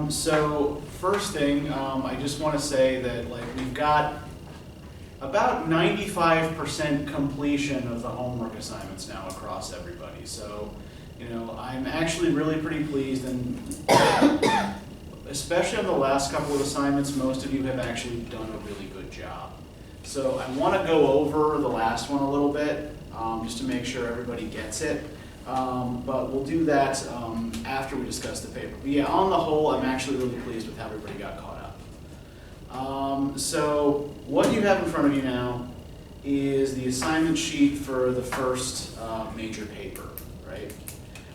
So first thing, I just want to say that we've got about 95% completion of the homework assignments now across everybody. So, I'm actually really pretty pleased, and especially on the last couple of assignments, most of you have actually done a really good job. So I want to go over the last one a little bit, just to make sure everybody gets it. But we'll do that after we discuss the paper. But yeah, on the whole, I'm actually really pleased with how everybody got caught up. So what you have in front of you now is the assignment sheet for the first major paper, right?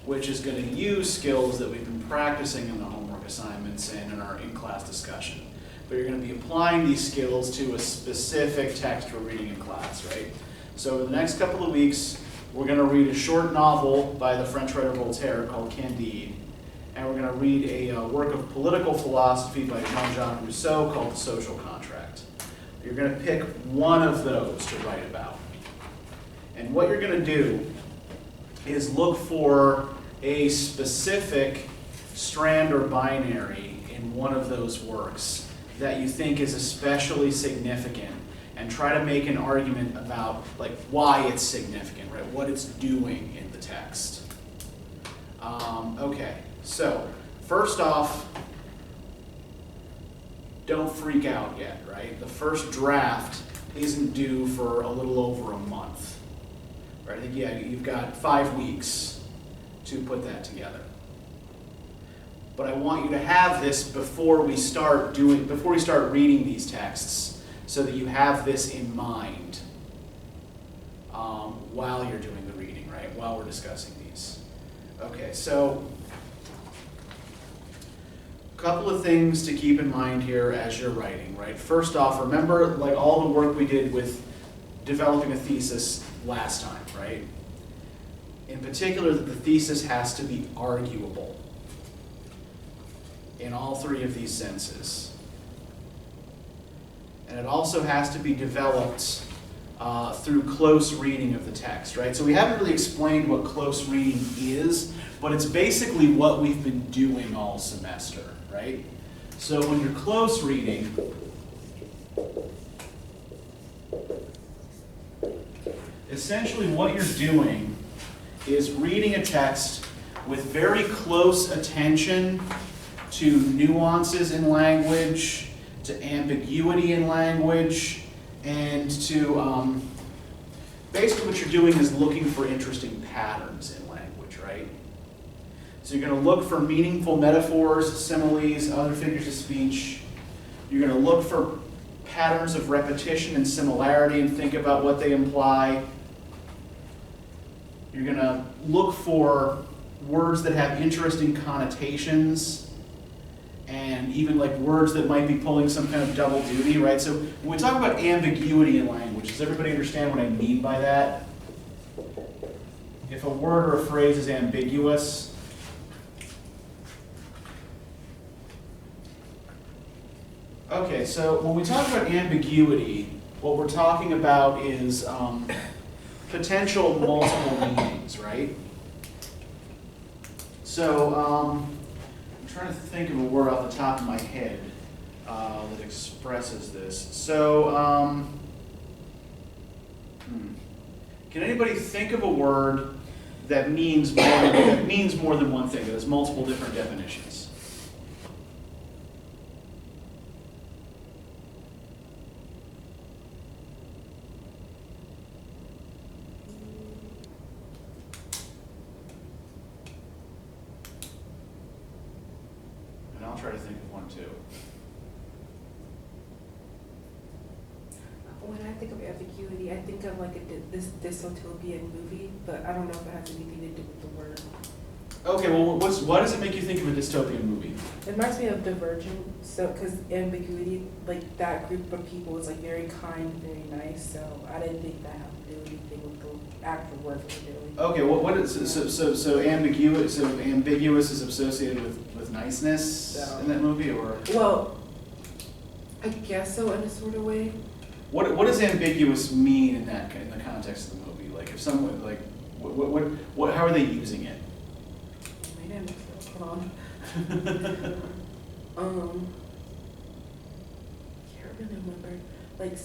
Which is going to use skills that we've been practicing in the homework assignments and in our in-class discussion. But you're going to be applying these skills to a specific text we're reading in class, right? So in the next couple of weeks, we're going to read a short novel by the French writer Voltaire called Candide, and we're going to read a work of political philosophy by Jean-Jacques Rousseau called The Social Contract. You're going to pick one of those to write about. And what you're going to do is look for a specific strand or binary in one of those works that you think is especially significant, and try to make an argument about why it's significant, right? What it's doing in the text. Okay, so first off, don't freak out yet, right? The first draft isn't due for a little over a month, right? I think you've got 5 weeks to put that together. But I want you to have this before we start reading these texts, so that you have this in mind while you're doing the reading, right? While we're discussing these. Okay, so a couple of things to keep in mind here as you're writing, right? First off, remember all the work we did with developing a thesis last time, right? In particular, that the thesis has to be arguable in all three of these senses. And it also has to be developed through close reading of the text, right? So we haven't really explained what close reading is, but it's basically what we've been doing all semester, right? So when you're close reading, essentially what you're doing is reading a text with very close attention to nuances in language, to ambiguity in language, and to basically what you're doing is looking for interesting patterns in language, right? So you're going to look for meaningful metaphors, similes, other figures of speech. You're going to look for patterns of repetition and similarity and think about what they imply. You're going to look for words that have interesting connotations, and even words that might be pulling some kind of double duty, right? So when we talk about ambiguity in language, does everybody understand what I mean by that? If a word or a phrase is ambiguous, okay, so when we talk about ambiguity, what we're talking about is potential multiple meanings, right? So, I'm trying to think of a word off the top of my head that expresses this. So, can anybody think of a word that means more than one thing, that has multiple different definitions? I'll try to think of one too. When I think of ambiguity, I think of this dystopian movie, but I don't know if it has anything to do with the word. Okay, well, why does it make you think of a dystopian movie? It reminds me of Divergent, so because ambiguity, that group of people is very kind, very nice. So I didn't think that had to do anything with the actual work we're doing. Okay, well, what is so ambiguous? So ambiguous is associated with niceness in that movie, or? Well, I guess so in a sort of way. What does ambiguous mean in the context of the movie? If someone how are they using it? Hold on. Can't really remember. Like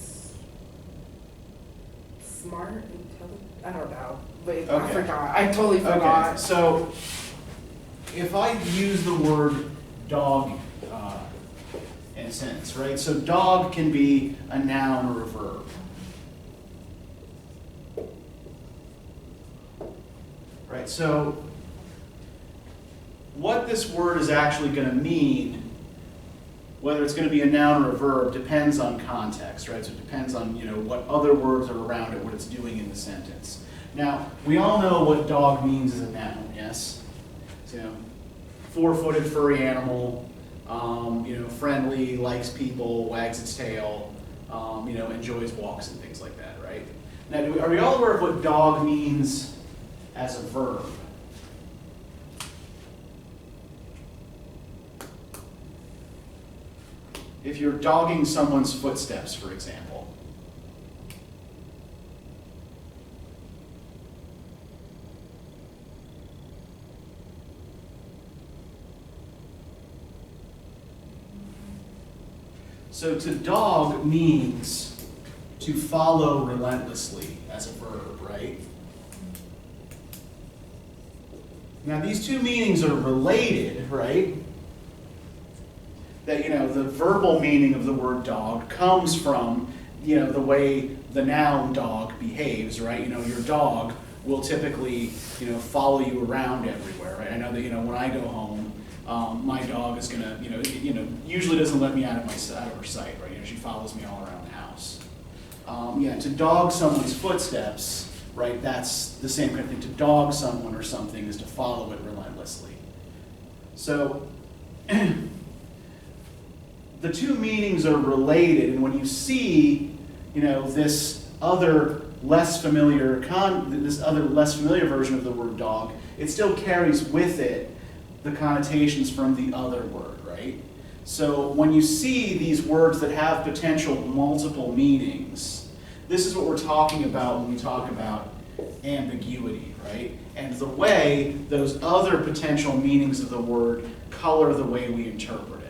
smart, intelligent. I don't know, but I Okay. forgot. I totally Okay, forgot. so if I use the word dog in a sentence, right? So dog can be a noun or a verb. Right, so what this word is actually going to mean, whether it's going to be a noun or a verb, depends on context, right? So it depends on, what other words are around it, what it's doing in the sentence. Now, we all know what dog means as a noun, yes? So, four-footed furry animal, friendly, likes people, wags its tail, enjoys walks and things like that, right? Now, are we all aware of what dog means as a verb? If you're dogging someone's footsteps, for example. So to dog means to follow relentlessly as a verb, right? Now these two meanings are related, right? That, the verbal meaning of the word dog comes from, the way the noun dog behaves, right? Your dog will typically, follow you around everywhere, right? I know that, when I go home, my dog is gonna, usually doesn't let me out of her sight, right? She follows me all around the house. To dog someone's footsteps, right? That's the same kind of thing. To dog someone or something is to follow it relentlessly. So. The two meanings are related, and when you see, this other less familiar version of the word dog, it still carries with it the connotations from the other word, right? So when you see these words that have potential multiple meanings, this is what we're talking about when we talk about ambiguity, right? And the way those other potential meanings of the word color the way we interpret it.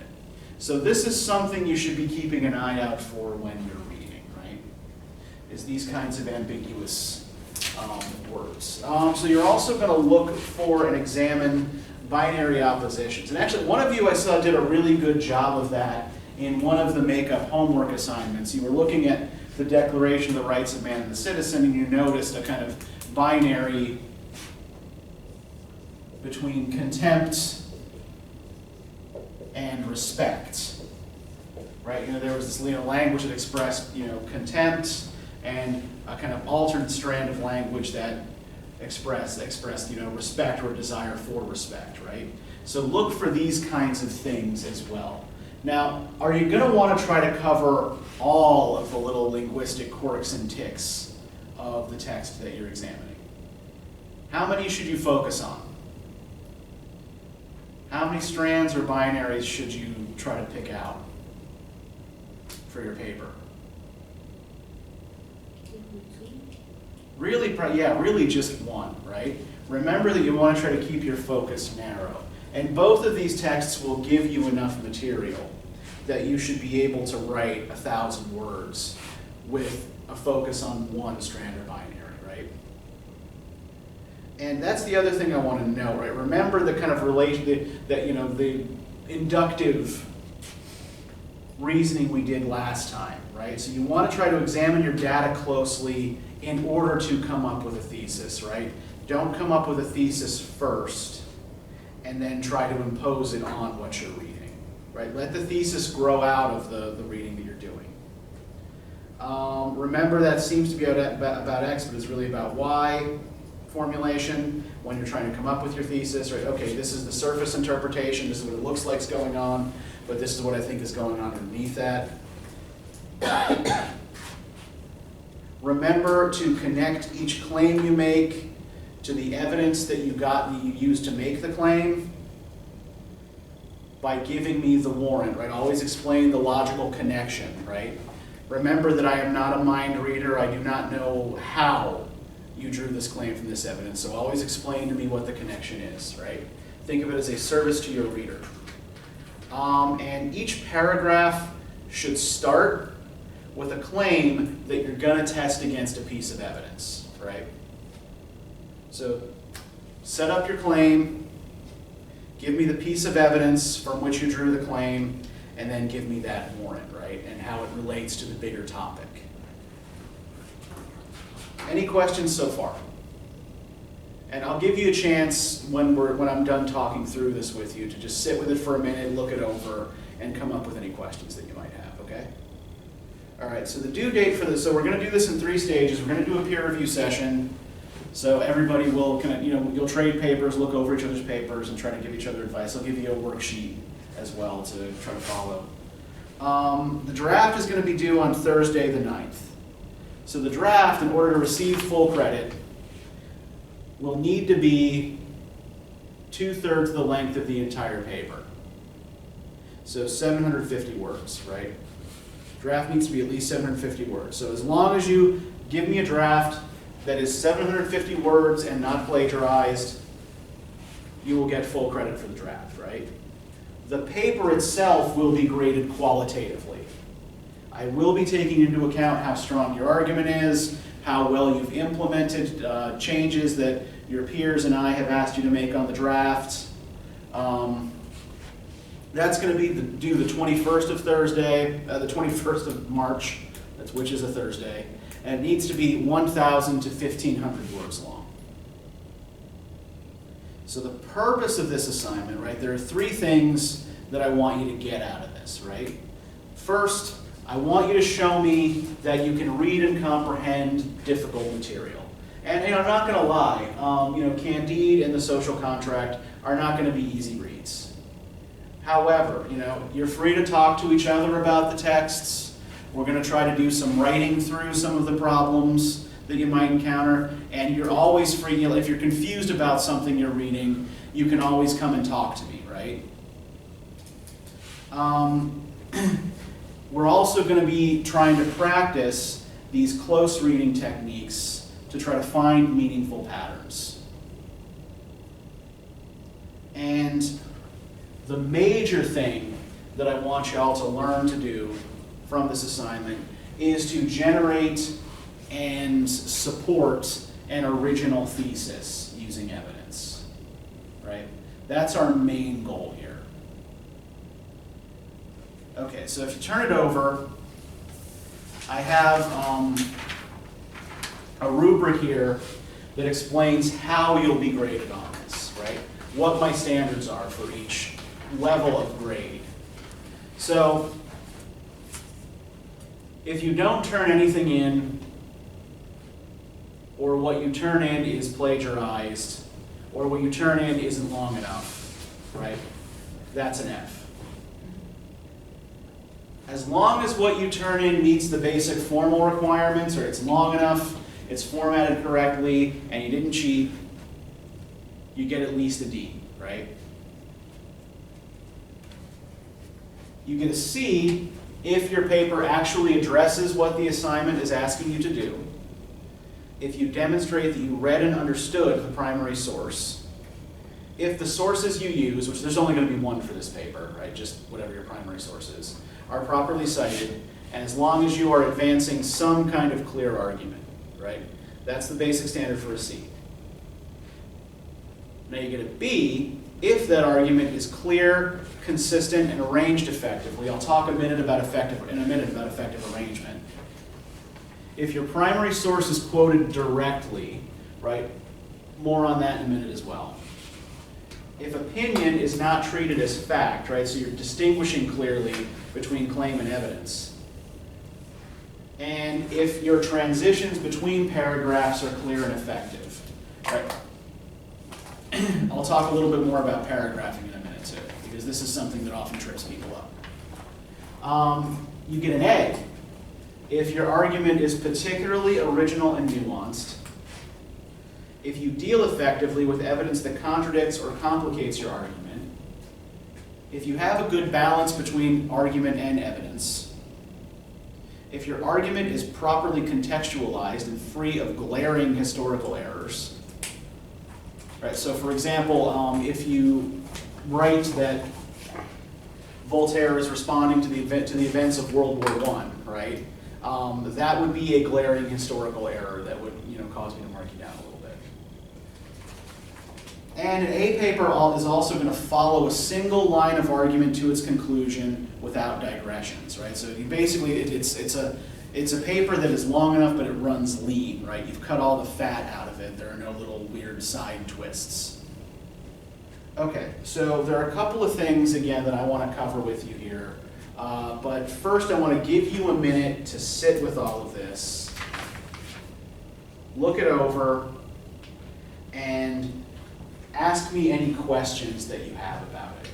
So this is something you should be keeping an eye out for when you're reading, right? Is these kinds of ambiguous words. So you're also going to look for and examine binary oppositions. And actually, one of you I saw did a really good job of that in one of the make-up homework assignments. You were looking at the Declaration of the Rights of Man and the Citizen, and you noticed a kind of binary between contempt and respect, right? There was this language that expressed, contempt, and a kind of altered strand of language that expressed, respect or desire for respect, right? So look for these kinds of things as well. Now, are you going to want to try to cover all of the little linguistic quirks and tics of the text that you're examining? How many should you focus on? How many strands or binaries should you try to pick out for your paper? Really just one, right? Remember that you want to try to keep your focus narrow. And both of these texts will give you enough material that you should be able to write 1,000 words with a focus on one strand or binary, right? And that's the other thing I want to know, right? Remember the kind of relation that the inductive reasoning we did last time, right? So you want to try to examine your data closely in order to come up with a thesis, right? Don't come up with a thesis first and then try to impose it on what you're reading, right? Let the thesis grow out of the reading that you're doing. Remember that seems to be about X, but it's really about Y formulation when you're trying to come up with your thesis, right? Okay, this is the surface interpretation, this is what it looks like is going on, but this is what I think is going on underneath that. Remember to connect each claim you make to the evidence that you used to make the claim by giving me the warrant, right? Always explain the logical connection, right? Remember that I am not a mind reader. I do not know how you drew this claim from this evidence, so always explain to me what the connection is, right? Think of it as a service to your reader. And each paragraph should start with a claim that you're going to test against a piece of evidence, right? So set up your claim, give me the piece of evidence from which you drew the claim, and then give me that warrant, right? And how it relates to the bigger topic. Any questions so far? And I'll give you a chance when I'm done talking through this with you to just sit with it for a minute, look it over, and come up with any questions that you might have, okay? All right, so the due date for this, so we're gonna do this in 3 stages. We're gonna do a peer review session. So everybody will kind of, you'll trade papers, look over each other's papers, and try to give each other advice. I'll give you a worksheet as well to try to follow. The draft is gonna be due on Thursday the 9th. So the draft, in order to receive full credit, will need to be 2/3 the length of the entire paper. So 750 words, right? Draft needs to be at least 750 words. So as long as you give me a draft that is 750 words and not plagiarized, you will get full credit for the draft, right? The paper itself will be graded qualitatively. I will be taking into account how strong your argument is, how well you've implemented changes that your peers and I have asked you to make on the draft. That's going to be due the 21st of Thursday, the 21st of March, which is a Thursday, and it needs to be 1,000 to 1,500 words long. So the purpose of this assignment, right, there are 3 things that I want you to get out of this, right? First, I want you to show me that you can read and comprehend difficult material. And I'm not going to lie, Candide and the Social Contract are not going to be easy reads. However, you're free to talk to each other about the texts. We're going to try to do some writing through some of the problems that you might encounter. And you're always free, if you're confused about something you're reading, you can always come and talk to me, right? We're also going to be trying to practice these close reading techniques to try to find meaningful patterns. And the major thing that I want y'all to learn to do from this assignment is to generate and support an original thesis using evidence, right? That's our main goal here. Okay, so if you turn it over, I have a rubric here that explains how you'll be graded on this, right? What my standards are for each level of grade. So, if you don't turn anything in, or what you turn in is plagiarized, or what you turn in isn't long enough, right? That's an F. As long as what you turn in meets the basic formal requirements, or it's long enough, it's formatted correctly, and you didn't cheat, you get at least a D, right? You get a C if your paper actually addresses what the assignment is asking you to do, if you demonstrate that you read and understood the primary source, if the sources you use, which there's only going to be one for this paper, right, just whatever your primary source is, are properly cited, and as long as you are advancing some kind of clear argument, right? That's the basic standard for a C. Now you get a B if that argument is clear, consistent, and arranged effectively. I'll talk in a minute about effective arrangement. If your primary source is quoted directly, right? More on that in a minute as well. If opinion is not treated as fact, right? So you're distinguishing clearly between claim and evidence. And if your transitions between paragraphs are clear and effective, right? I'll talk a little bit more about paragraphing in a minute too, because this is something that often trips people up. You get an A if your argument is particularly original and nuanced, if you deal effectively with evidence that contradicts or complicates your argument, if you have a good balance between argument and evidence, if your argument is properly contextualized and free of glaring historical errors. Right, so for example, if you write that Voltaire is responding to the events of World War I, right? That would be a glaring historical error that would, cause me to mark you down a little bit. And an A paper is also going to follow a single line of argument to its conclusion without digressions, right? So you basically, it's a paper that is long enough, but it runs lean, right? You've cut all the fat out of it. There are no little weird side twists. Okay, so there are a couple of things, again, that I want to cover with you here. But first, I want to give you a minute to sit with all of this, look it over, and ask me any questions that you have about it.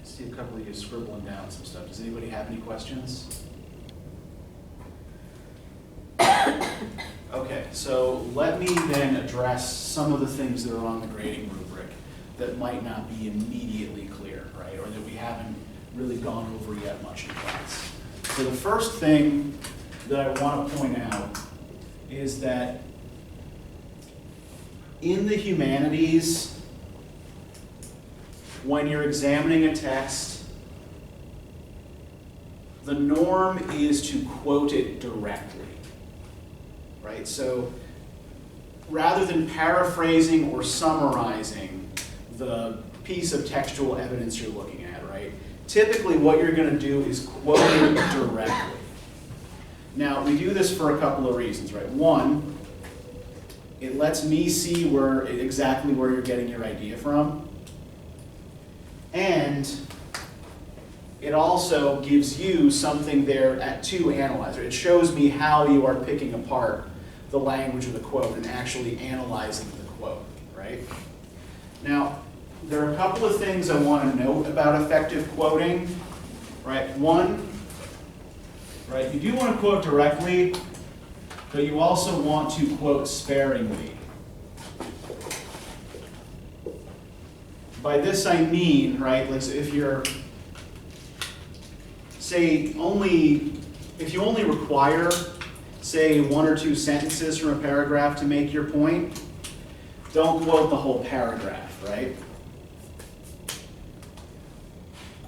See a couple of you scribbling down some stuff. Does anybody have any questions? Okay, so let me then address some of the things that are on the grading rubric that might not be immediately clear, right, or that we haven't really gone over yet much in class. So the first thing that I want to point out is that in the humanities, when you're examining a text, the norm is to quote it directly, right? So rather than paraphrasing or summarizing the piece of textual evidence you're looking at, right? Typically what you're going to do is quote it directly. Now, we do this for a couple of reasons, right? One, it lets me see exactly where you're getting your idea from. And it also gives you something there to analyze. It shows me how you are picking apart the language of the quote and actually analyzing the quote, right? Now, there are a couple of things I want to note about effective quoting, right? One, right, you do want to quote directly, but you also want to quote sparingly. By this I mean, right, like if you're, say, if you only require, say, 1 or 2 sentences from a paragraph to make your point, don't quote the whole paragraph, right?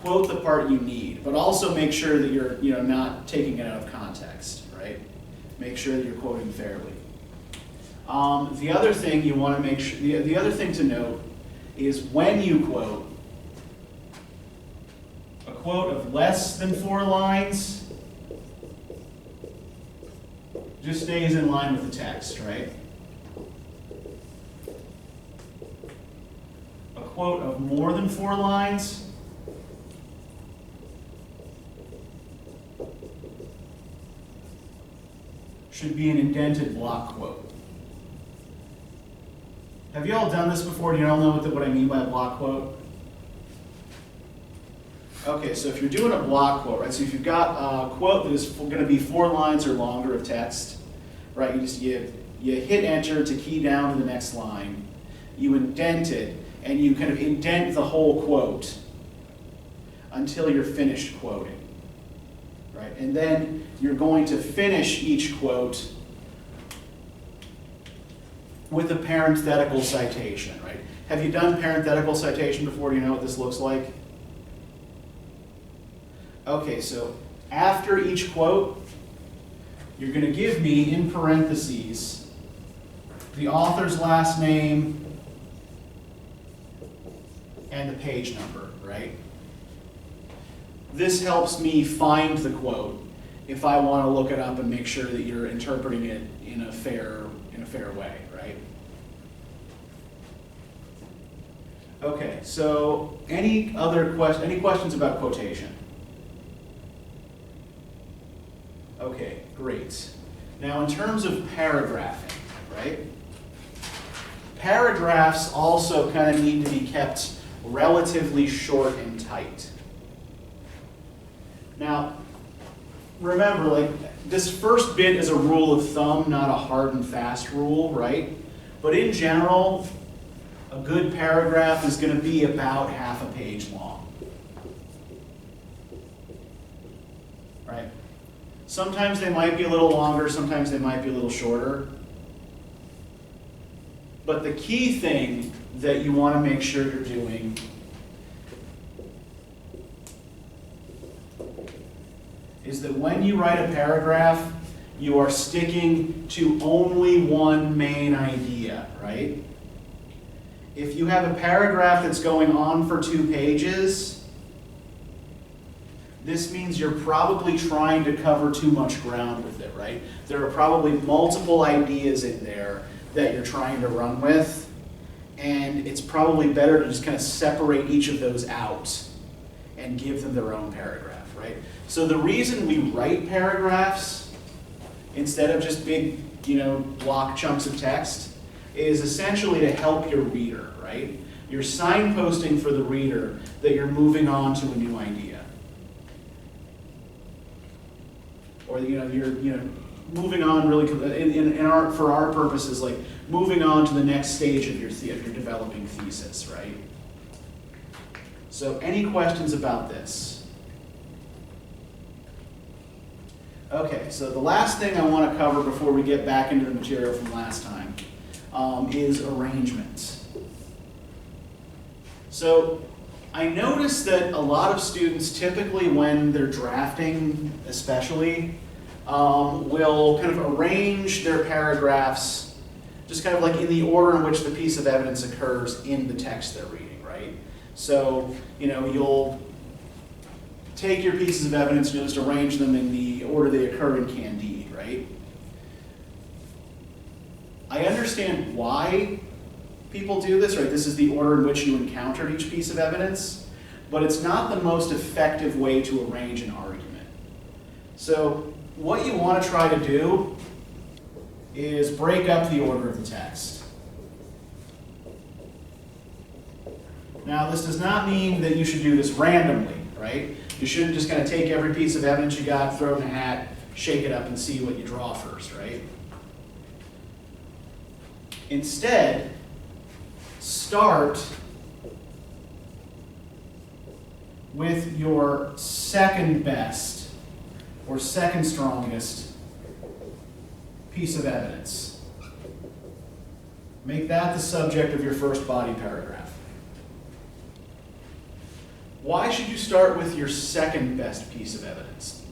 Quote the part you need, but also make sure that you're not taking it out of context, right? Make sure that you're quoting fairly. The other thing you want to make sure, the other thing to note is when you quote, a quote of less than 4 lines just stays in line with the text, right? A quote of more than 4 lines should be an indented block quote. Have you all done this before? Do you all know what I mean by a block quote? Okay, so if you're doing a block quote, right, so if you've got a quote that is going to be 4 lines or longer of text, right, you hit enter to key down to the next line, you indent it, and you kind of indent the whole quote until you're finished quoting, right? And then you're going to finish each quote with a parenthetical citation, right? Have you done parenthetical citation before? Do you know what this looks like? Okay, so after each quote, you're going to give me, in parentheses, the author's last name and the page number, right? This helps me find the quote if I want to look it up and make sure that you're interpreting it in a fair way, right? Okay, so any questions about quotation? Okay, great. Now in terms of paragraphing, right? Paragraphs also kind of need to be kept relatively short and tight. Now, remember, like, this first bit is a rule of thumb, not a hard and fast rule, right? But in general, a good paragraph is going to be about half a page long, right? Sometimes they might be a little longer, sometimes they might be a little shorter. But the key thing that you want to make sure you're doing is that when you write a paragraph, you are sticking to only one main idea, right? If you have a paragraph that's going on for 2 pages, this means you're probably trying to cover too much ground with it, right? There are probably multiple ideas in there that you're trying to run with, and it's probably better to just kind of separate each of those out and give them their own paragraph, right? So the reason we write paragraphs instead of just big, block chunks of text is essentially to help your reader, right? You're signposting for the reader that you're moving on to a new idea. Or you're moving on really for our purposes, like moving on to the next stage of your developing thesis, right? So any questions about this? Okay, so the last thing I want to cover before we get back into the material from last time is arrangement. So I noticed that a lot of students, typically when they're drafting especially, will kind of arrange their paragraphs just kind of like in the order in which the piece of evidence occurs in the text they're reading, right? So, you'll take your pieces of evidence and you'll just arrange them in the order they occur in Candide, right? I understand why people do this, right? This is the order in which you encountered each piece of evidence, but it's not the most effective way to arrange an argument. So what you want to try to do is break up the order of the text. Now, this does not mean that you should do this randomly, right? You shouldn't just kind of take every piece of evidence you got, throw it in a hat, shake it up, and see what you draw first, right? Instead, start with your second best or second strongest piece of evidence. Make that the subject of your first body paragraph. Why should you start with your second best piece of evidence?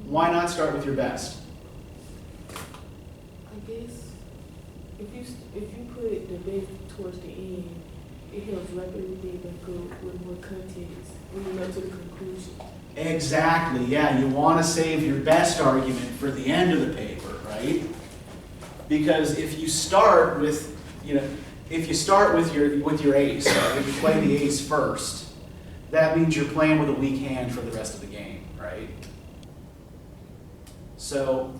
Why not start with your best? I guess if you put the best towards the end, it helps wrap everything back up with more context when you get to the conclusion. Exactly, yeah. You want to save your best argument for the end of the paper, right? Because if you start with, if you start with your ace, right? If you play the ace first, that means you're playing with a weak hand for the rest of the game, right? So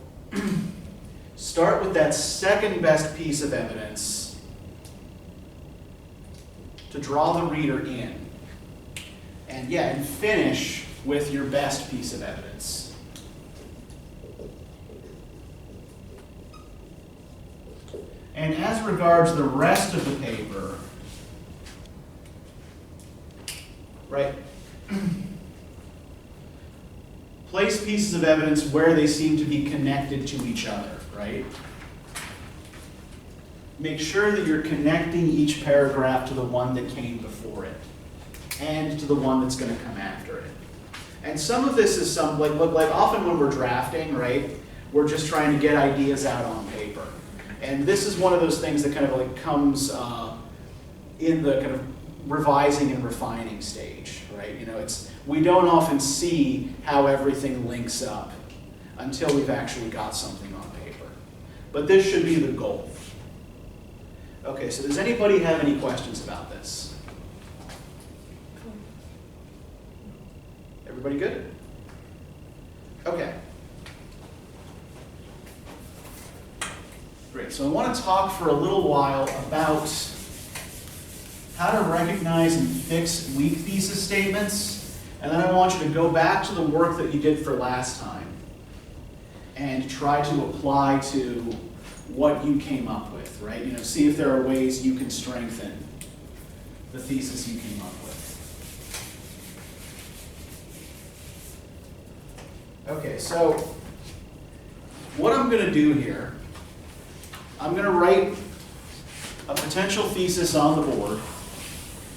start with that second best piece of evidence to draw the reader in. And yeah, and finish with your best piece of evidence. And as regards the rest of the paper, right, place pieces of evidence where they seem to be connected to each other, right? Make sure that you're connecting each paragraph to the one that came before it and to the one that's going to come after it. And some of this is like often when we're drafting, right, we're just trying to get ideas out on paper. And this is one of those things that kind of like comes in the kind of revising and refining stage, right? You know, we don't often see how everything links up until we've actually got something on paper. But this should be the goal. Okay, so does anybody have any questions about this? Everybody good? Okay. Great, so I want to talk for a little while about how to recognize and fix weak thesis statements, and then I want you to go back to the work that you did for last time and try to apply to what you came up with, right? You know, see if there are ways you can strengthen the thesis you came up with. Okay, so what I'm going to do here, I'm going to write a potential thesis on the board,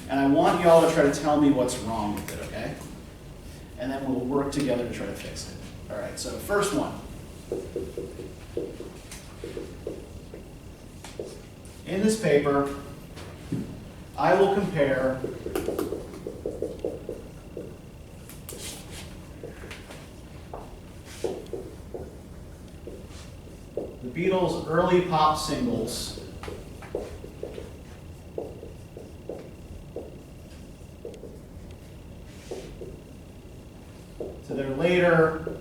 and I want y'all to try to tell me what's wrong with it, okay? And then we'll work together to try to fix it. All right, so first one. In this paper, I will compare the Beatles' early pop singles to their later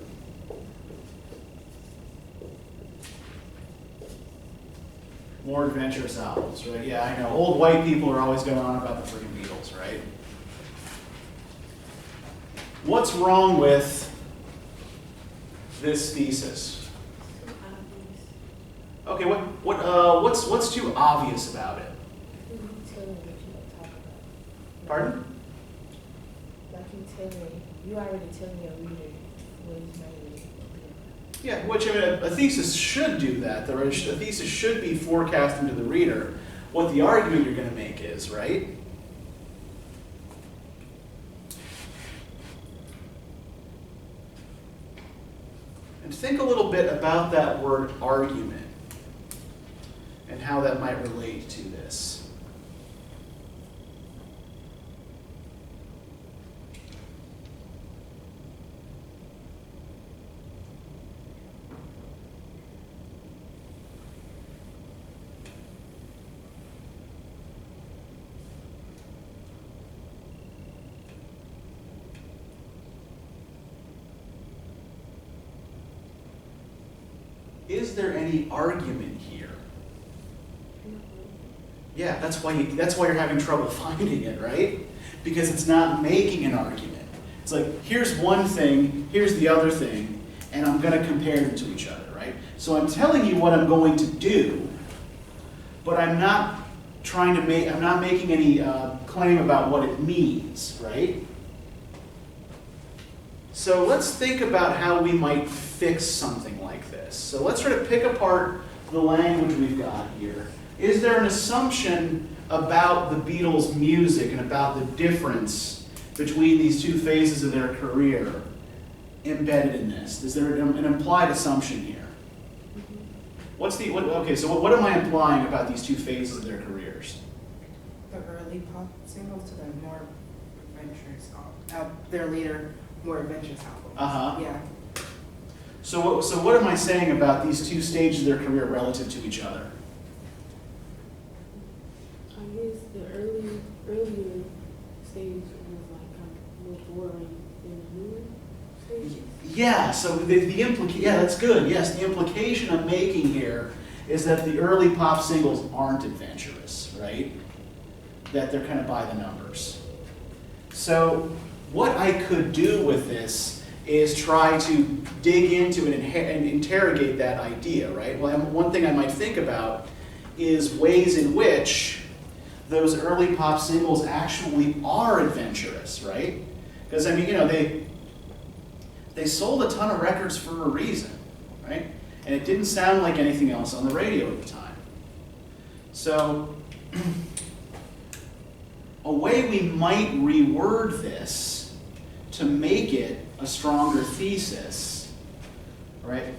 more adventurous albums, right? Yeah, I know. Old white people are always going on about the freaking Beatles, right? What's wrong with this thesis? Okay, what's too obvious about it? Pardon? Like you already telling your reader what is my reading. Yeah, which, I mean, a thesis should do that. A thesis should be forecasting to the reader what the argument you're going to make is, right? And think a little bit about that word argument and how that might relate to this. Is there any argument here? Yeah, that's why you're having trouble finding it, right? Because it's not making an argument. It's like, here's one thing, here's the other thing, and I'm going to compare them to each other, right? So I'm telling you what I'm going to do, but I'm not making any claim about what it means, right? So let's think about how we might fix something like this. So let's try to pick apart the language we've got here. Is there an assumption about the Beatles' music and about the difference between these two phases of their career embedded in this? Is there an implied assumption here? Okay, so what am I implying about these two phases of their careers? The early pop singles to the more adventurous, their later more adventurous albums. Uh-huh. Yeah. So what am I saying about these two stages of their career relative to each other? I guess the earlier stage was like Yeah, so yeah, that's good. Yes, the implication I'm making here is that the early pop singles aren't adventurous, right? That they're kind of by the numbers. So what I could do with this is try to dig into it and interrogate that idea, right? Well, one thing I might think about is ways in which those early pop singles actually are adventurous, right? Because, I mean, you know, they sold a ton of records for a reason, right? And it didn't sound like anything else on the radio at the time. So, a way we might reword this to make it a stronger thesis, right?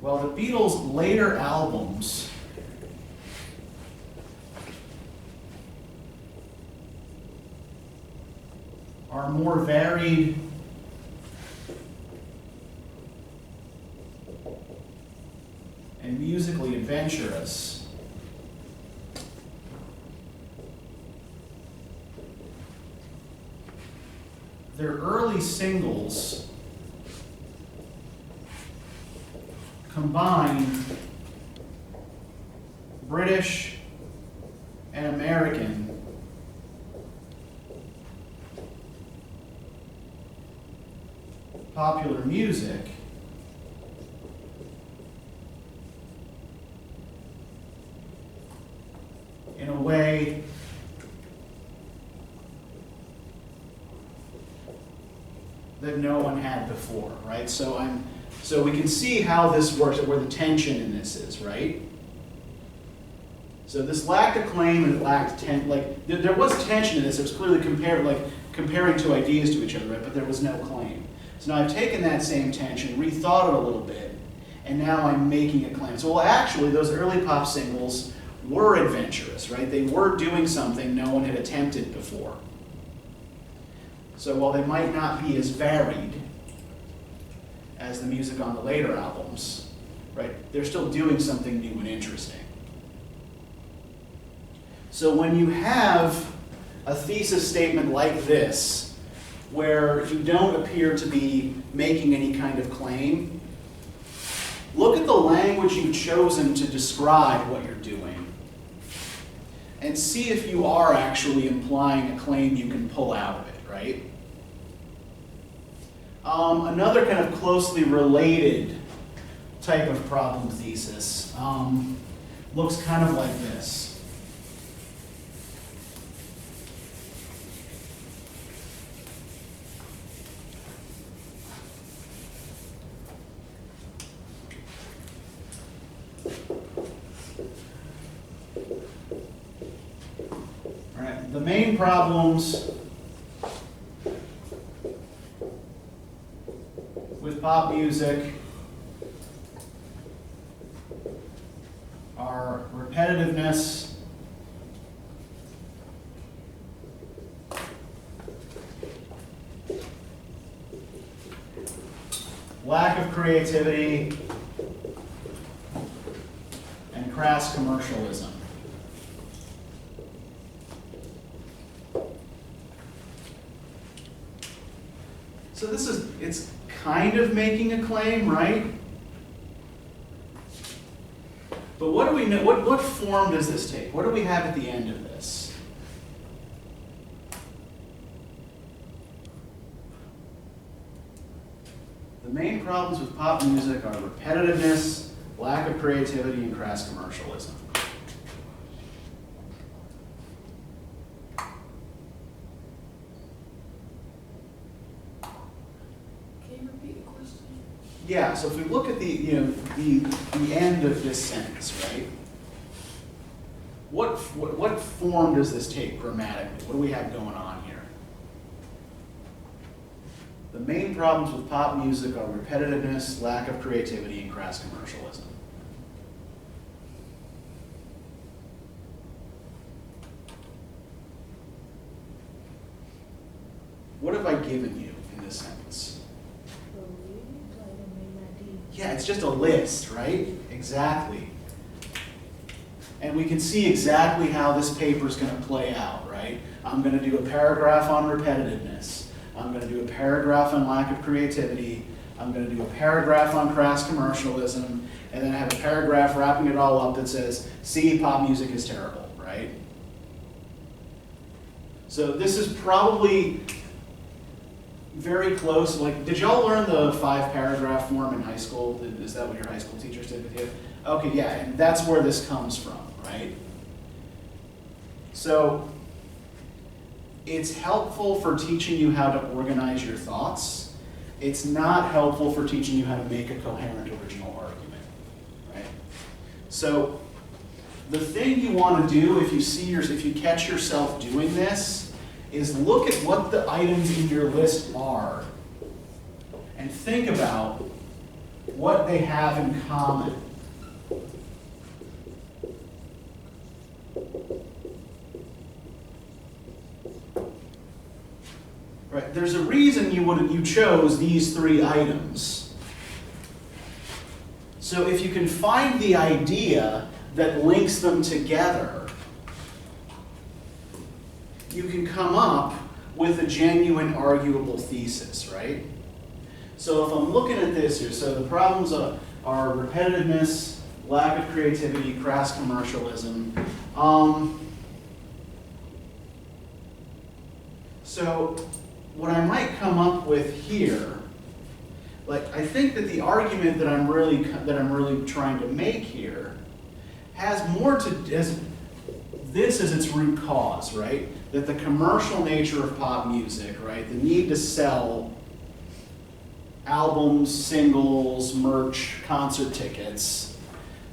Well, the Beatles' later albums are more varied and musically adventurous their early singles combine British and American popular music in a way that no one had before, right? So we can see how this works, where the tension in this is, right? So this lacked acclaim and it lacked there was tension in this. It was clearly comparing two ideas to each other, right? But there was no claim. So now I've taken that same tension, rethought it a little bit, and now I'm making a claim. So well, actually, those early pop singles were adventurous, right? They were doing something no one had attempted before. So while they might not be as varied as the music on the later albums, right, they're still doing something new and interesting. So when you have a thesis statement like this, where you don't appear to be making any kind of claim, look at the language you've chosen to describe what you're doing, and see if you are actually implying a claim you can pull out of it, right? Another kind of closely related type of problem thesis looks kind of like this. All right, the main problems with pop music are repetitiveness, lack of creativity, and crass commercialism. So it's kind of making a claim, right? But what do we know? What form does this take? What do we have at the end of this? The main problems with pop music are repetitiveness, lack of creativity, and crass commercialism. Yeah, so if we look at the end of this sentence, right? What form does this take grammatically? What do we have going on here? The main problems with pop music are repetitiveness, lack of creativity, and crass commercialism. What have I given you in this sentence? Yeah, it's just a list, right? Exactly. And we can see exactly how this paper is going to play out, right? I'm going to do a paragraph on repetitiveness. I'm going to do a paragraph on lack of creativity. I'm going to do a paragraph on crass commercialism. And then I have a paragraph wrapping it all up that says, see, pop music is terrible, right? So this is probably very close. Like, did y'all learn the 5-paragraph form in high school? Is that what your high school teachers did with you? Okay, yeah, and that's where this comes from, right? So it's helpful for teaching you how to organize your thoughts. It's not helpful for teaching you how to make a coherent original argument, right? So the thing you want to do if you catch yourself doing this is look at what the items in your list are and think about what they have in common. Right, there's a reason you chose these 3 items. So if you can find the idea that links them together, you can come up with a genuine arguable thesis, right? So if I'm looking at this here, so the problems are repetitiveness, lack of creativity, crass commercialism. So what I might come up with here, like I think that the argument that I'm really trying to make here has more to as this as its root cause, right? That the commercial nature of pop music, right? The need to sell albums, singles, merch, concert tickets,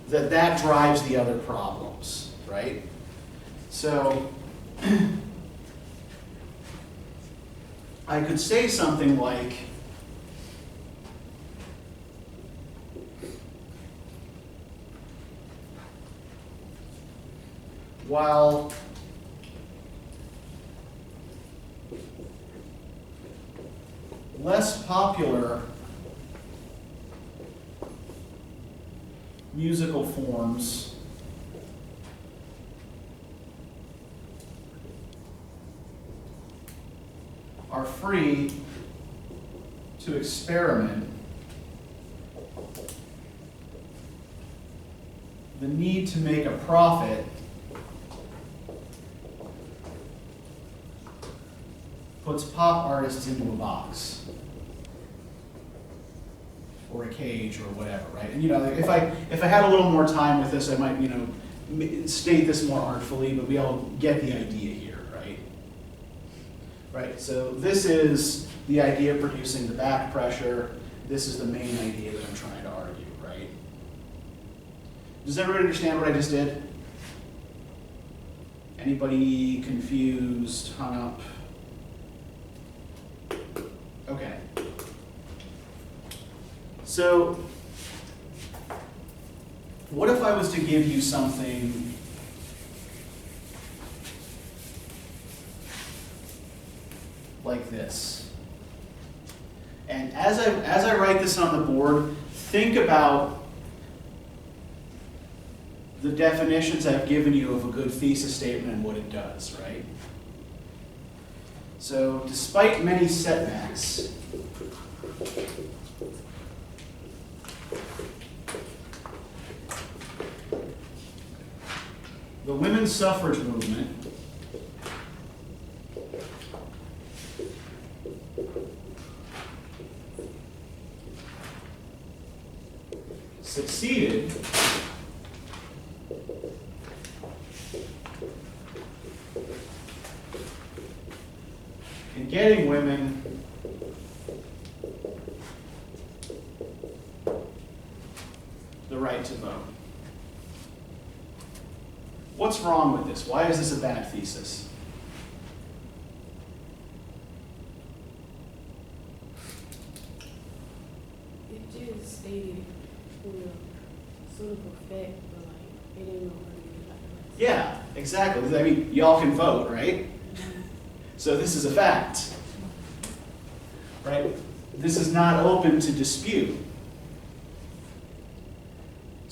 that drives the other problems, right? So I could say something like, while less popular musical forms are free to experiment, the need to make a profit puts pop artists into a box or a cage or whatever, right? And if I had a little more time with this, I might state this more artfully, but we all get the idea here, right? Right. So this is the idea of producing the back pressure. This is the main idea that I'm trying to argue, right? Does everybody understand what I just did? Anybody confused, hung up? Okay. So, what if I was to give you something like this? And as I write this on the board, think about the definitions I've given you of a good thesis statement and what it does, right? So, despite many setbacks, the women's suffrage movement succeeded in getting women the right to vote. What's wrong with this? Why is this a bad thesis? It just stated sort of a fact, but like it ain't no argument like that. Yeah, exactly. I mean, y'all can vote, right? So this is a fact, right? This is not open to dispute.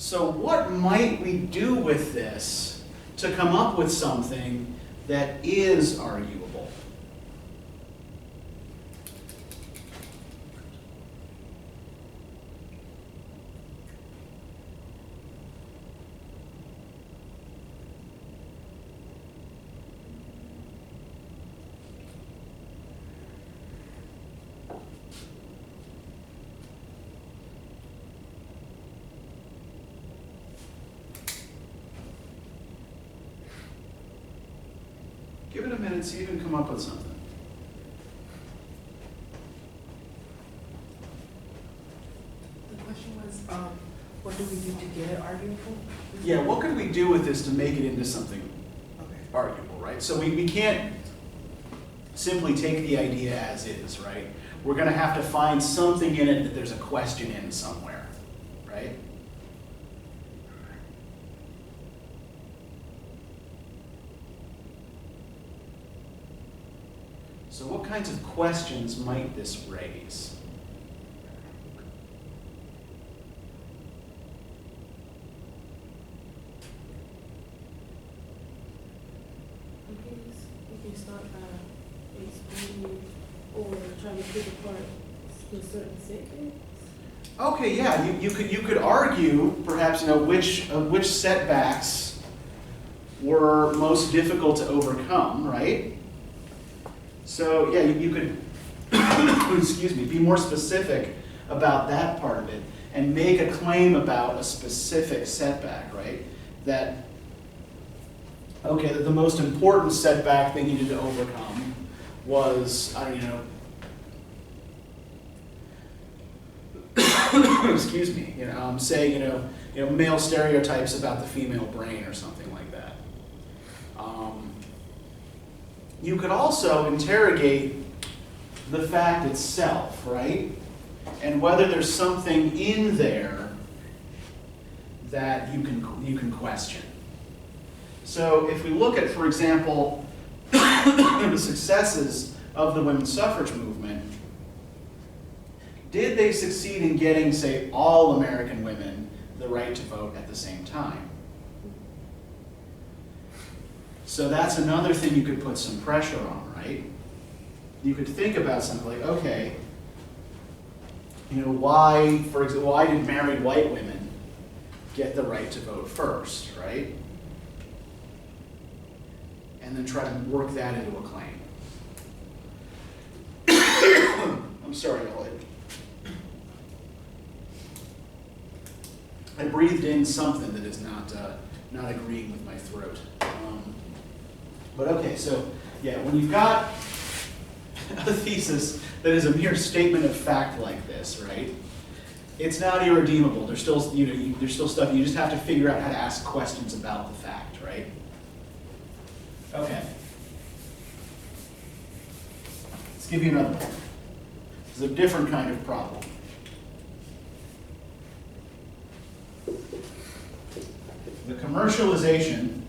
So what might we do with this to come up with something that is arguable? Give it a minute, see if you can come up with something. The question was, what do we do to get it arguable? Yeah, what could we do with this to make it into something Okay. arguable, right? So we can't simply take the idea as is, right? We're going to have to find something in it that there's a question in somewhere, right? So what kinds of questions might this raise? We can start by explaining or trying to pick apart the certain setbacks. Okay, yeah, you could argue perhaps which setbacks were most difficult to overcome, right? So yeah, you could excuse me, be more specific about that part of it and make a claim about a specific setback, right? That okay, that the most important setback they needed to overcome was excuse me, say male stereotypes about the female brain or something like that. You could also interrogate the fact itself, right? And whether there's something in there that you can question. So if we look at, for example, the successes of the women's suffrage movement, did they succeed in getting, say, all American women the right to vote at the same time? So that's another thing you could put some pressure on, right? You could think about something like, okay, why, for example, why did married white women get the right to vote first, right? And then try to work that into a claim. I'm sorry, I breathed in something that is not agreeing with my throat. But okay, so yeah, when you've got a thesis that is a mere statement of fact like this, right? It's not irredeemable. There's still, there's still stuff. You just have to figure out how to ask questions about the fact, right? Okay. Let's give you another one. This is a different kind of problem. The commercialization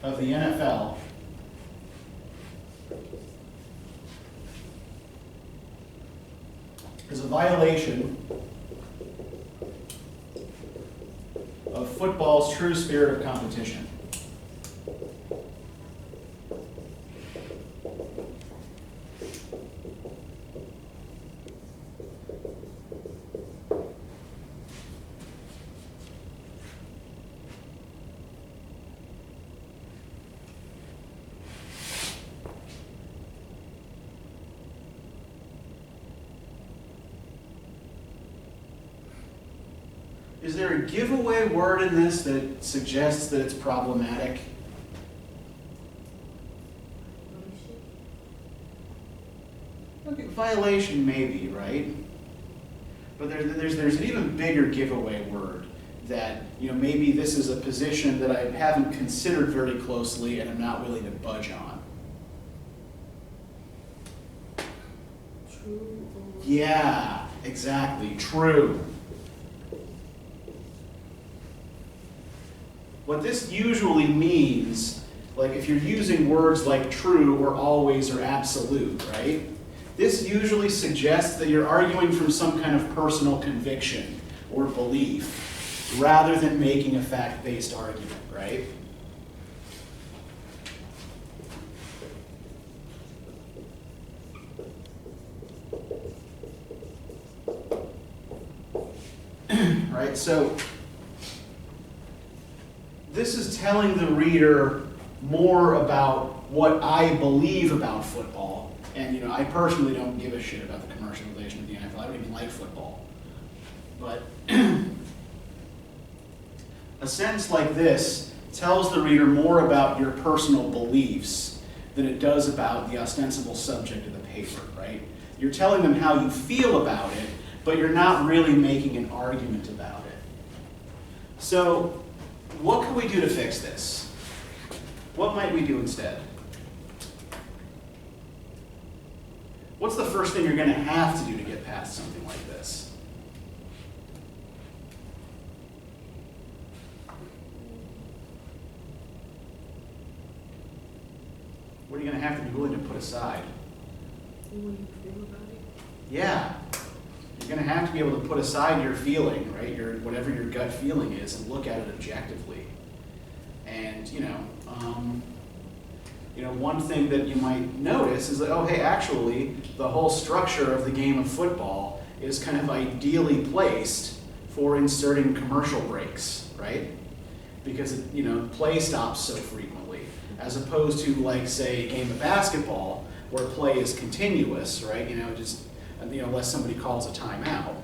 of the NFL is a violation of football's true spirit of competition. Is there a giveaway word in this that suggests that it's problematic? Okay, violation maybe, right? But there's an even bigger giveaway word that, maybe this is a position that I haven't considered very closely and I'm not willing to budge on. True. Yeah, exactly, true. What this usually means like if you're using words like true or always or absolute, right? This usually suggests that you're arguing from some kind of personal conviction or belief rather than making a fact-based argument, right? Right, so this is telling the reader more about what I believe about football. And I personally don't give a shit about the commercialization of the NFL. I don't even like football. But a sentence like this tells the reader more about your personal beliefs than it does about the ostensible subject of the paper, right? You're telling them how you feel about it, but you're not really making an argument about it. So, what can we do to fix this? What might we do instead? What's the first thing you're going to have to do to get past something like this? What are you going to have to be willing to put aside? What do you feel about it? Yeah. You're going to have to be able to put aside your feeling, right? Whatever your gut feeling is, and look at it objectively. And, one thing that you might notice is that, oh, hey, actually, the whole structure of the game of football is kind of ideally placed for inserting commercial breaks, right? Because, play stops so frequently, as opposed to, like, say, a game of basketball where play is continuous, right? Unless somebody calls a timeout.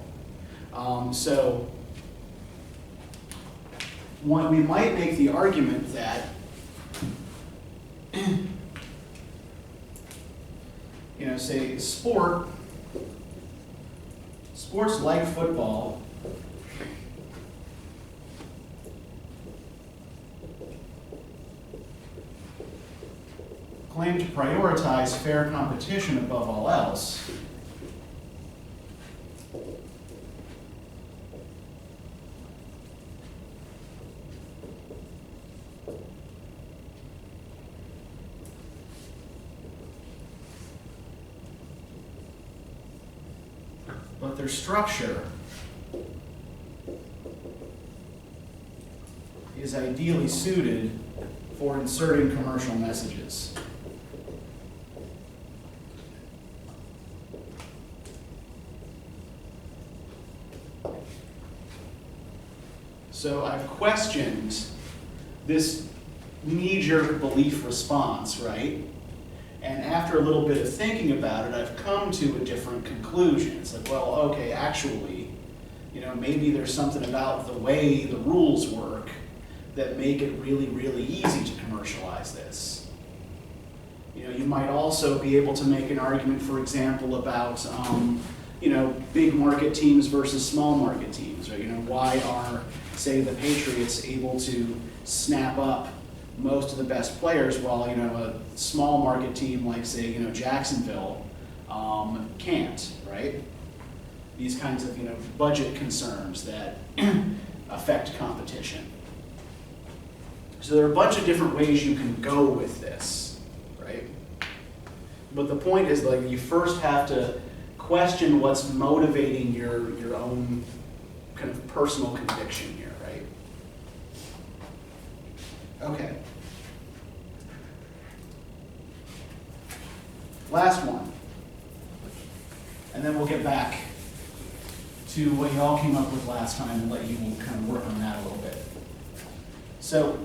We might make the argument that say sports like football claim to prioritize fair competition above all else. But their structure is ideally suited for inserting commercial messages. So I've questioned this knee-jerk belief response, right? And after a little bit of thinking about it, I've come to a different conclusion. It's like, well, okay, actually, maybe there's something about the way the rules work that make it really, really easy to commercialize this. You might also be able to make an argument, for example, about, big market teams versus small market teams, right? Why are, say, the Patriots able to snap up most of the best players while, a small market team like, say, Jacksonville can't, right? These kinds of, budget concerns that affect competition. So there are a bunch of different ways you can go with this, right? But the point is, like, you first have to question what's motivating your own kind of personal conviction here, right? Okay. Last one. And then we'll get back to what you all came up with last time and let you kind of work on that a little bit. So,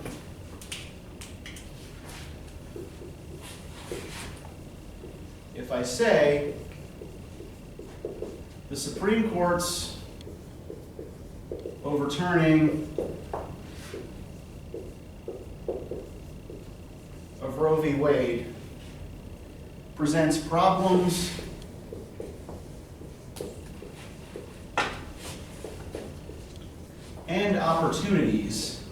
if I say the Supreme Court's overturning of Roe v. Wade presents problems and opportunities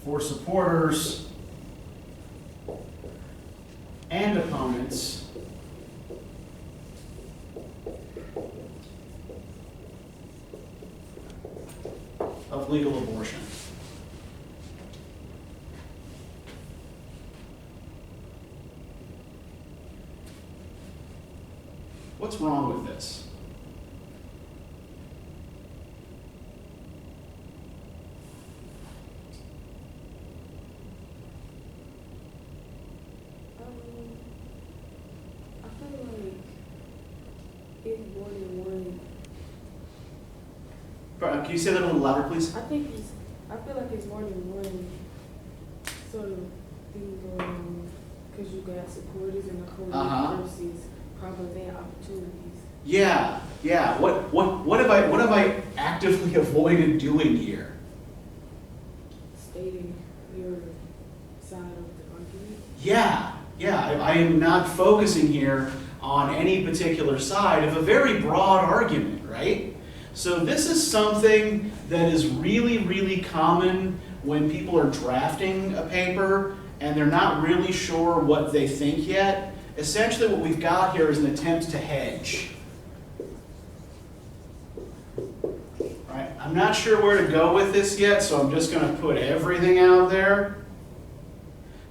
for supporters and opponents of legal abortion. What's wrong with this? I feel like it's more than one. Can you say that a little louder, please? I feel like it's more than one sort of thing going on, because you got supporters in the whole versus problems and opportunities. Yeah. What have I actively avoided doing here? Stating your side of the argument. Yeah. I am not focusing here on any particular side of a very broad argument, right? So this is something that is really, really common when people are drafting a paper and they're not really sure what they think yet. Essentially what we've got here is an attempt to hedge. Right? I'm not sure where to go with this yet, so I'm just going to put everything out there.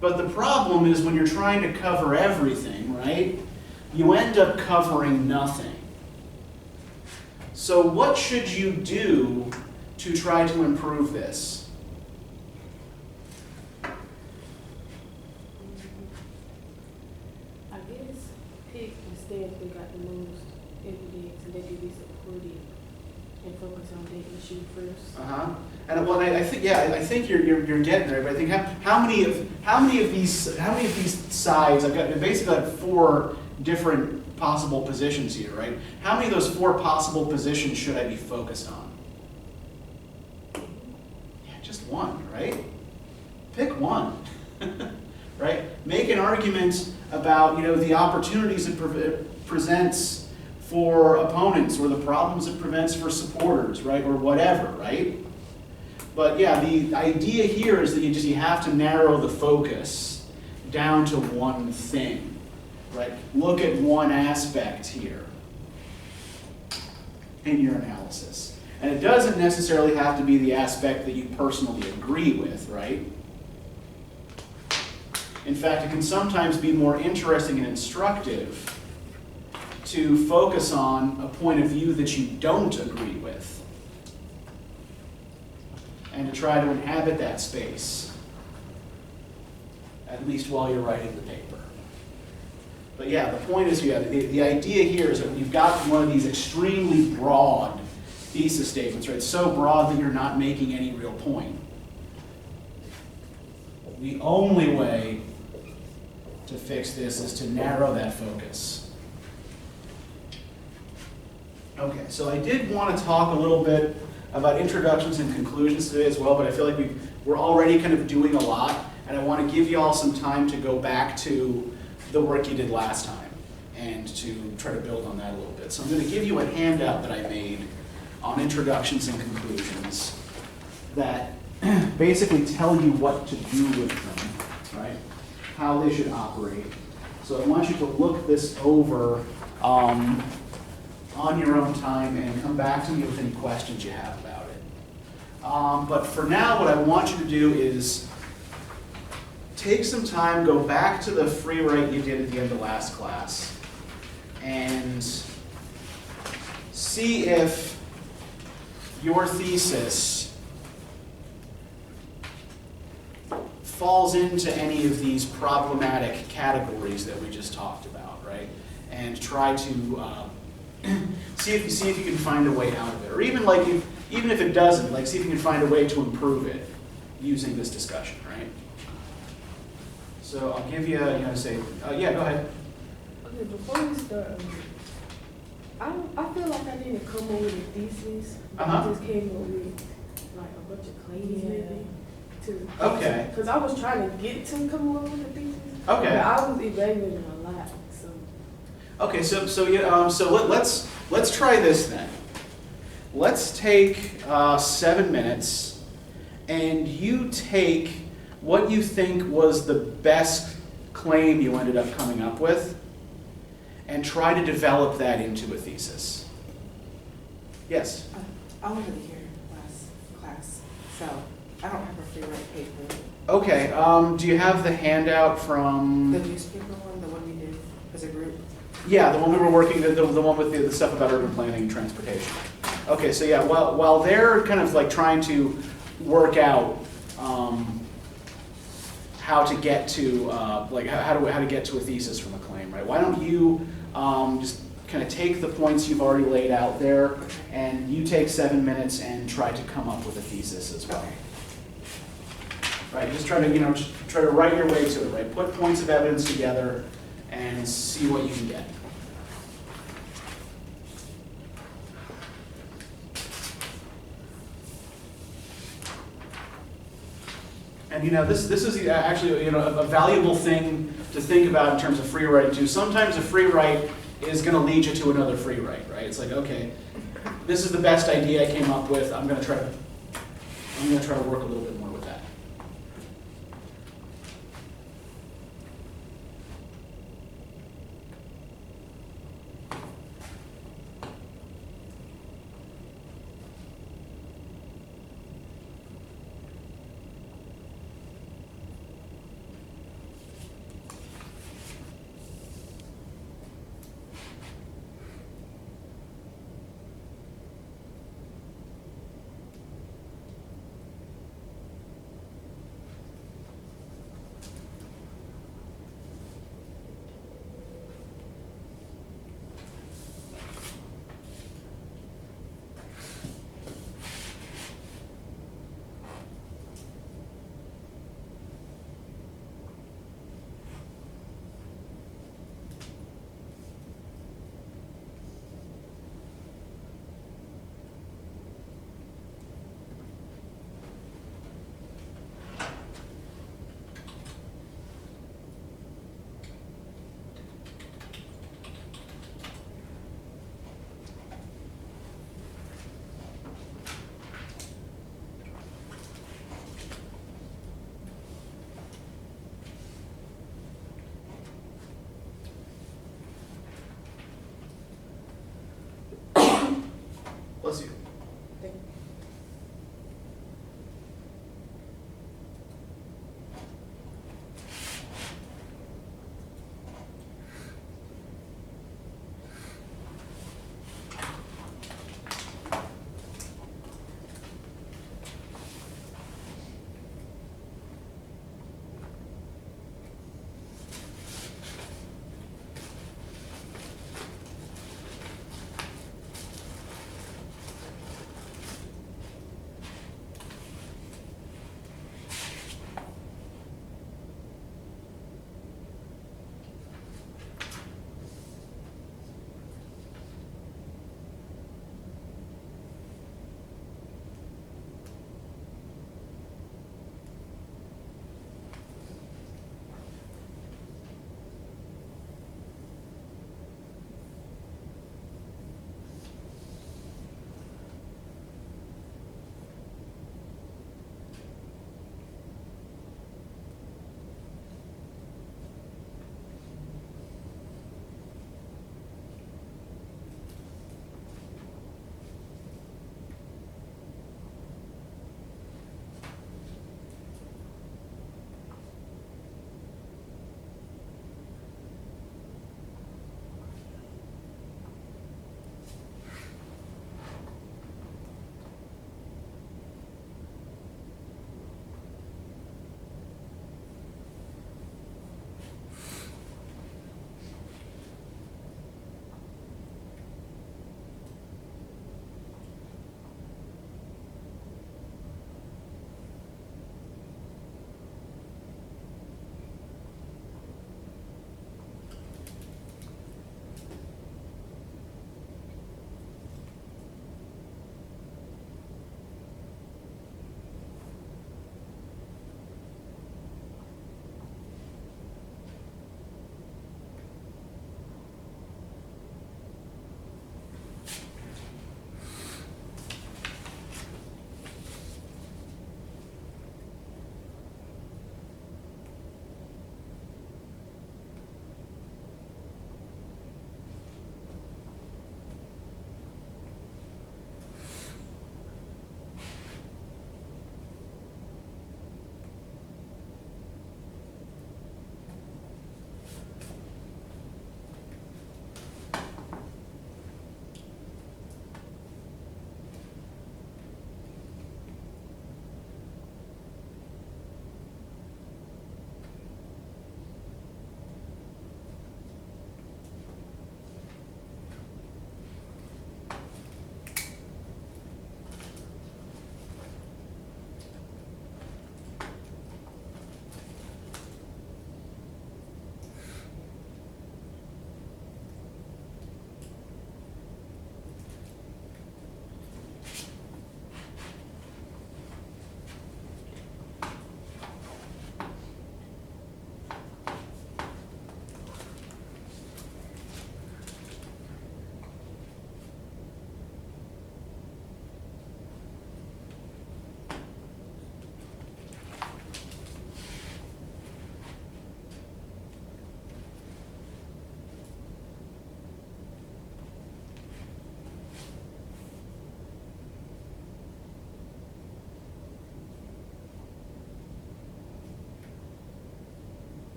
But the problem is when you're trying to cover everything, right, you end up covering nothing. So what should you do to try to improve this? I guess pick the staff that got the most evidence and that can be supported and focus on that issue first. And well, I think you're getting there. But I think how many of these sides? I've got basically like 4 different possible positions here, right? How many of those 4 possible positions should I be focused on? Yeah, just one, right? Pick one, right? Make an argument about the opportunities it presents for opponents or the problems it prevents for supporters, right? Or whatever, right? But yeah, the idea here is that you have to narrow the focus down to one thing. Right? Look at one aspect here in your analysis. And it doesn't necessarily have to be the aspect that you personally agree with, right? In fact, it can sometimes be more interesting and instructive to focus on a point of view that you don't agree with and to try to inhabit that space, at least while you're writing the paper. But yeah, the point is, the idea here is that when you've got one of these extremely broad thesis statements, right? So broad that you're not making any real point. The only way to fix this is to narrow that focus. Okay, so I did want to talk a little bit about introductions and conclusions today as well, but I feel like we're already kind of doing a lot, and I want to give you all some time to go back to the work you did last time and to try to build on that a little bit. So I'm going to give you a handout that I made on introductions and conclusions that basically tell you what to do with them, right? How they should operate. So I want you to look this over on your own time and come back to me with any questions you have about it. But for now, what I want you to do is take some time, go back to the free write you did at the end of last class, and see if your thesis falls into any of these problematic categories that we just talked about, right? And try to see if you can find a way out of it, or even if it doesn't, like see if you can find a way to improve it using this discussion, right? So I'll give you, yeah, go ahead. Okay, before we start, I feel like I didn't come up with a thesis. I just came up with like a bunch of claims maybe. Okay. Because I was trying to get to come up with a thesis. Okay. But I was evaluating a lot, so. Okay, so let's try this then. Let's take 7 minutes, and you take what you think was the best claim you ended up coming up with, and try to develop that into a thesis. Yes? I wasn't here last class. so I don't have a free write paper. Okay, do you have the handout from? The newspaper one, the one we did as a group. Yeah, the one we were working, the one with the stuff about urban planning and transportation. Okay, so yeah, while they're kind of like trying to work out how to get to like how to get to a thesis from a claim, right? Why don't you just kind of take the points you've already laid out there, and you take 7 minutes and try to come up with a thesis as well. Okay. Right, just try to just try to write your way to it, right? Put points of evidence together and see what you can get. And this is actually a valuable thing to think about in terms of free writing too. Sometimes a free write is going to lead you to another free write, right? It's like, okay, this is the best idea I came up with. I'm going to try to work a little bit more with that. Bless you.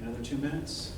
another 2 minutes.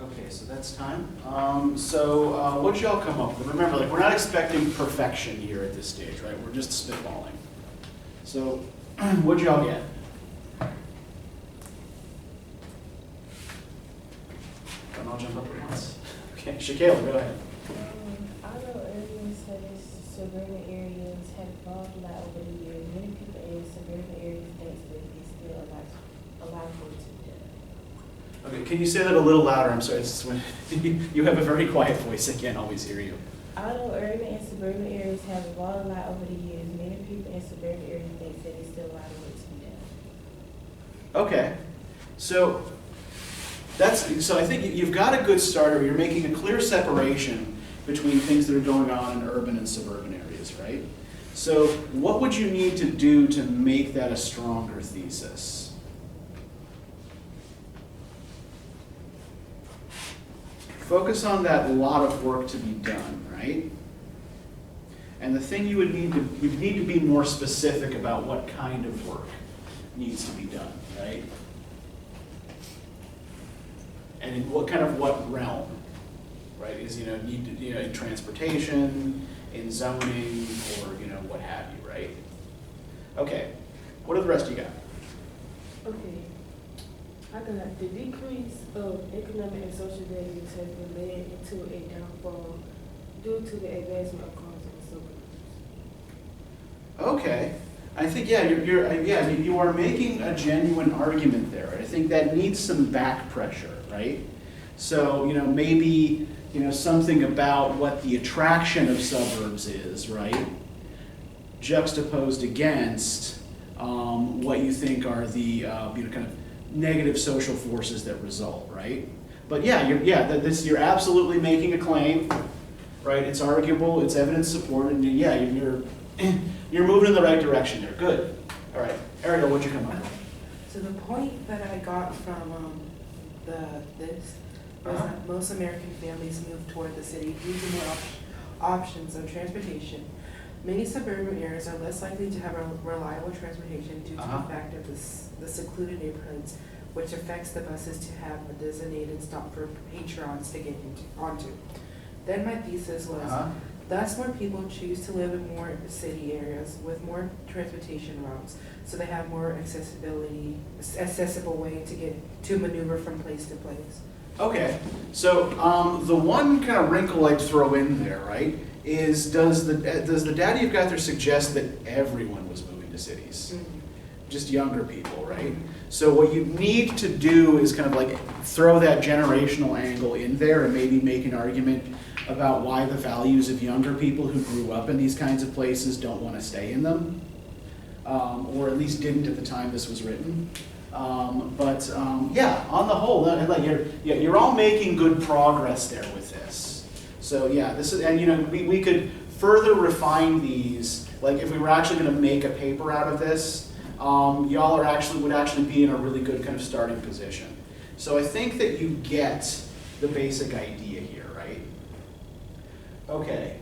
Okay, so that's time. What'd y'all come up with? Remember, like, we're not expecting perfection here at this stage, right? We're just spitballing. So, what'd y'all get? Don't all jump up at once. Okay, Shaquille, go ahead. I know urban studies, suburban areas have evolved a lot over the years. Many people in suburban areas think that it's still allowed for it to be done. Okay, can you say that a little louder? I'm sorry, it's just when you have a very quiet voice. I can't always hear you. Although urban and suburban areas have evolved a lot over the years, many people in suburban areas think that it's still allowed for it to be done. Okay, so I think you've got a good starter. You're making a clear separation between things that are going on in urban and suburban areas, right? So what would you need to do to make that a stronger thesis? Focus on that lot of work to be done, right? And the thing you'd need to be more specific about what kind of work needs to be done, right? And in what realm, right? Is in transportation, in zoning, or what have you, right? Okay, what do the rest of you got? Okay. I got the decrease of economic and social values has been led into a downfall due to the advancement of cars in the suburbs. Okay, I think you are making a genuine argument there. I think that needs some back pressure, right? So maybe something about what the attraction of suburbs is, right? Juxtaposed against what you think are the kind of negative social forces that result, right? But you're absolutely making a claim, right? It's arguable, it's evidence supported, and you're moving in the right direction there. Good. All right, Ariel, what'd you come up with? So the point that I got from this was that most American families move toward the city due to more options of transportation. Many suburban areas are less likely to have a reliable transportation due to the fact of the secluded neighborhoods, which affects the buses to have a designated stop for patrons to get onto. Then my thesis was, thus more people choose to live in more city areas with more transportation routes, so they have more accessible way to maneuver from place to place. Okay, so the one kind of wrinkle I'd throw in there, right, is does the data you've got there suggest that everyone was moving to cities? Mm-hmm. Just younger people, right? So what you need to do is kind of like throw that generational angle in there and maybe make an argument about why the values of younger people who grew up in these kinds of places don't want to stay in them, or at least didn't at the time this was written. Yeah, on the whole, you're all making good progress there with this. So yeah, this is, and we could further refine these. Like if we were actually going to make a paper out of this, y'all would actually be in a really good kind of starting position. So I think that you get the basic idea here, right? Okay,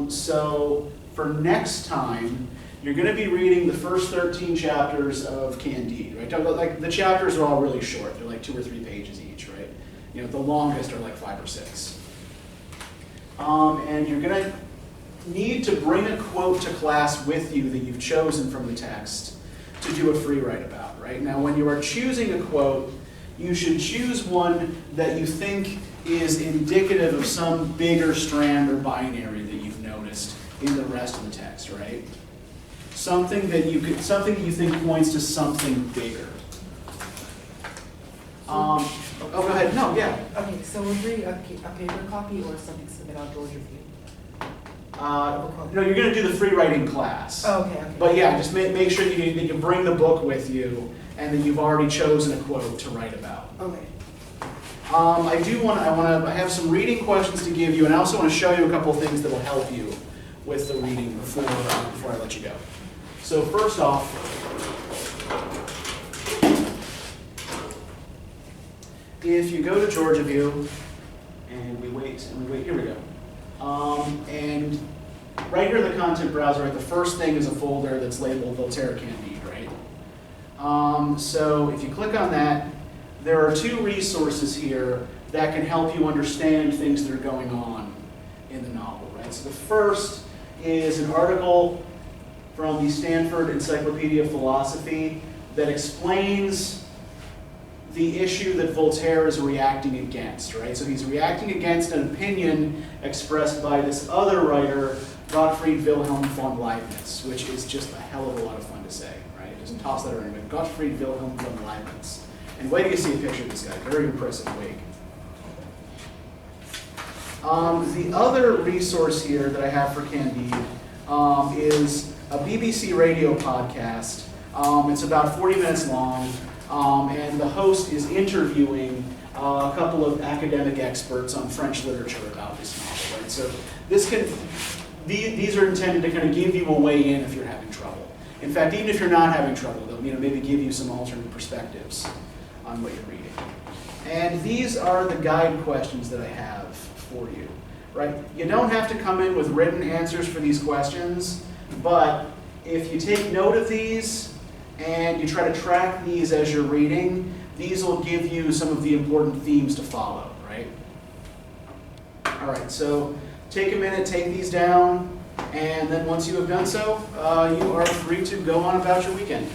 so for next time, you're going to be reading the first 13 chapters of Candide, right? Like the chapters are all really short; they're like 2 or 3 pages each, right? The longest are like 5 or 6. And you're going to need to bring a quote to class with you that you've chosen from the text to do a free write about, right? Now, when you are choosing a quote, you should choose one that you think is indicative of some bigger strand or binary that you've noticed in the rest of the text, right? Something that you think points to something bigger. Go ahead. No, yeah. Okay, so we'll bring a paper copy or something submit on Georgia View. No, you're going to do the free writing class. Oh, okay. But yeah, just make sure that you bring the book with you and that you've already chosen a quote to write about. Okay. I have some reading questions to give you, and I also want to show you a couple of things that will help you with the reading before I let you go. So first off, if you go to Georgia View, and we wait, here we go. And right here in the content browser, right, the first thing is a folder that's labeled Voltaire Candide, right? So if you click on that, there are 2 resources here that can help you understand things that are going on in the novel, right? So the first is an article from the Stanford Encyclopedia of Philosophy that explains the issue that Voltaire is reacting against, right? So he's reacting against an opinion expressed by this other writer, Gottfried Wilhelm von Leibniz, which is just a hell of a lot of fun to say, right? Just toss that around, but Gottfried Wilhelm von Leibniz. And wait till you see a picture of this guy, very impressive wig. The other resource here that I have for Candide is a BBC radio podcast. It's about 40 minutes long. And the host is interviewing a couple of academic experts on French literature about this novel, right? So these are intended to kind of give you a way in if you're having trouble. In fact, even if you're not having trouble, they'll maybe give you some alternate perspectives on what you're reading. And these are the guide questions that I have for you, right? You don't have to come in with written answers for these questions, but if you take note of these, and you try to track these as you're reading, these will give you some of the important themes to follow, right? All right, so take a minute, take these down, and then once you have done so, you are free to go on about your weekend.